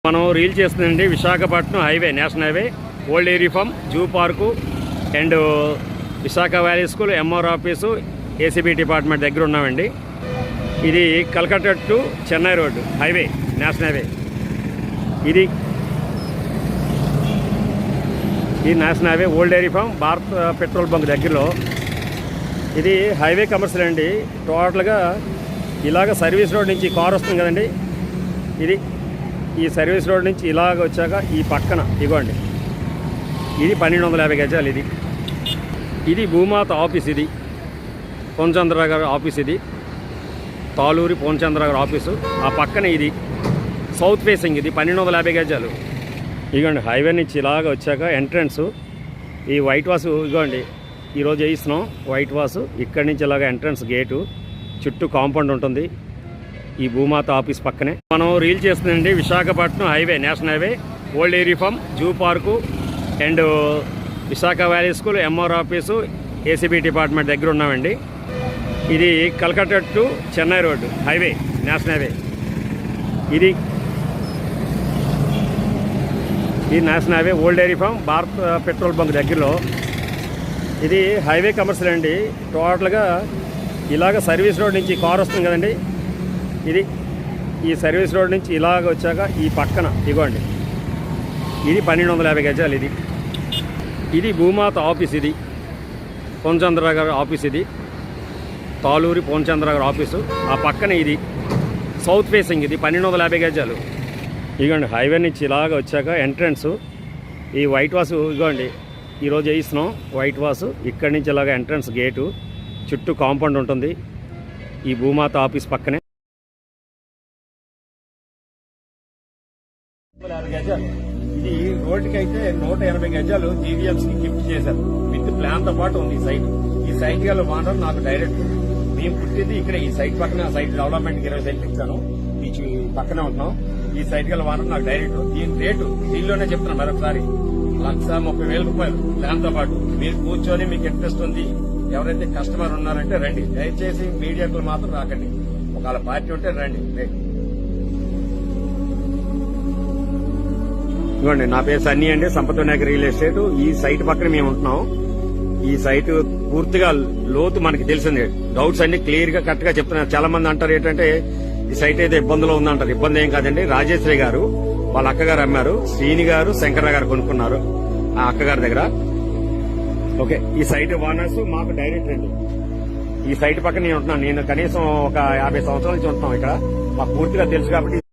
మనం రీల్ చేస్తుందండి Visakhapatnam highway, national highway, old dairy farm, zoo park and Visakha valley school, MR office, ACB department దగ్గర ఉన్నామండి. ఇది Calcutta to Chennai road highway, national highway. ఇది national highway, old dairy farm, Bharat petrol bunk దగ్గరలో. ఇది highway commercial అండి. టోటల్గా ఇలాగ సర్వీస్ రోడ్ నుంచి కార్ వస్తుంది కదండి, ఇది ఈ సర్వీస్ రోడ్ నుంచి ఇలాగ వచ్చాక ఈ పక్కన ఇగోండి, ఇది 1250 గజాలు. ఇది భూమాత ఆఫీస్, ఇది పూర్ణచంద్ర గారి ఆఫీస్, ఇది తాలూరి పూర్ణచంద్ర గారి ఆఫీసు. ఆ పక్కన ఇది సౌత్ ఫేసింగ్, ఇది 1250 గజాలు. ఇగోండి హైవే నుంచి ఇలాగ వచ్చాక ఎంట్రన్స్ ఈ వైట్ వాసు, ఇగోండి ఈరోజు వేయిస్తున్నాం వైట్ వాసు. ఇక్కడి నుంచి ఇలాగ ఎంట్రన్స్ గేటు, చుట్టూ కాంపౌండ్ ఉంటుంది. ఈ భూమాత ఆఫీస్ పక్కనే మనం రీల్ చేస్తుందండి Visakhapatnam highway, national highway, old dairy farm, zoo park and Visakha valley school, MR office, ACB department దగ్గర ఉన్నామండి. ఇది Calcutta to Chennai road highway, national highway. ఇది national highway, old dairy farm, Bharat petrol bunk దగ్గరలో. ఇది హైవే కమర్షియల్ అండి. టోటల్గా ఇలాగ సర్వీస్ రోడ్ నుంచి కార్ వస్తుంది కదండి, ఇది ఈ సర్వీస్ రోడ్ నుంచి ఇలాగ వచ్చాక ఈ పక్కన ఇగోండి, ఇది 1250 గజాలు. ఇది భూమాత ఆఫీస్, ఇది పూర్ణచంద్ర గారి ఆఫీస్, ఇది తాలూరి పూర్ణచంద్ర గారి ఆఫీసు. ఆ పక్కన ఇది సౌత్ ఫేసింగ్, ఇది 1250 గజాలు. ఇగోండి హైవే నుంచి ఇలాగ వచ్చాక ఎంట్రన్స్ ఈ వైట్ వాసు, ఇగోండి ఈరోజు వేయిస్తున్నాం వైట్ వాసు. ఇక్కడి నుంచి ఇలాగ ఎంట్రన్స్ గేటు, చుట్టూ కాంపౌండ్ ఉంటుంది. ఈ భూమాత ఆఫీస్ పక్కనే 50 గజాలు. ఇది రోడ్డుకి అయితే 180 గజాలు జీవీఎంసీకి గిఫ్ట్ చేశారు, విత్ ప్లాన్ తో పాటు ఉంది. ఈ సైట్ గల వానర్ నాకు డైరెక్ట్, మేము పుట్టింది ఇక్కడ ఈ సైట్ పక్కన. సైట్ డెవలప్మెంట్ 20 సెంట్లు ఇచ్చాను, బీచ్ పక్కనే ఉంటున్నాం. ఈ సైట్ గల వానర్ నాకు డైరెక్ట్. దీని రేటు దీనిలోనే చెప్తున్నాను మరొకసారి, 1,30,000 రూపాయలు ప్లాన్ తో పాటు. మీరు కూర్చొని మీకు ఇంట్రెస్ట్ ఉంది, ఎవరైతే కస్టమర్ ఉన్నారంటే రండి. దయచేసి మీడియాకు మాత్రం రాకండి, ఒకవేళ పార్టీ ఉంటే రండి. ఇవ్వండి, నా పేరు సన్నీ అండి, సంపత్ వినాయక రియల్ ఎస్టేట్. ఈ సైట్ పక్కన మేము ఉంటున్నాం. ఈ సైట్ పూర్తిగా లోతు మనకి తెలిసింది, డౌట్స్ అన్ని క్లియర్ గా కరెక్ట్ గా చెప్తున్నారు. చాలా మంది అంటారు ఏంటంటే ఈ సైట్ అయితే ఇబ్బందులో ఉందంటారు. ఇబ్బంది ఏం కాదండి, రాజేశ్వరి గారు వాళ్ళ అక్కగారు అమ్మారు, శ్రీని గారు శంకర గారు కొనుక్కున్నారు ఆ అక్కగారి దగ్గర. ఓకే, ఈ సైట్ ఓనర్స్ మాకు డైరెక్ట్ అండి. ఈ సైట్ పక్కన నేను ఉంటున్నాను. నేను కనీసం ఒక 50 సంవత్సరాల నుంచి ఉంటున్నాం ఇక్కడ, మాకు పూర్తిగా తెలుసు కాబట్టి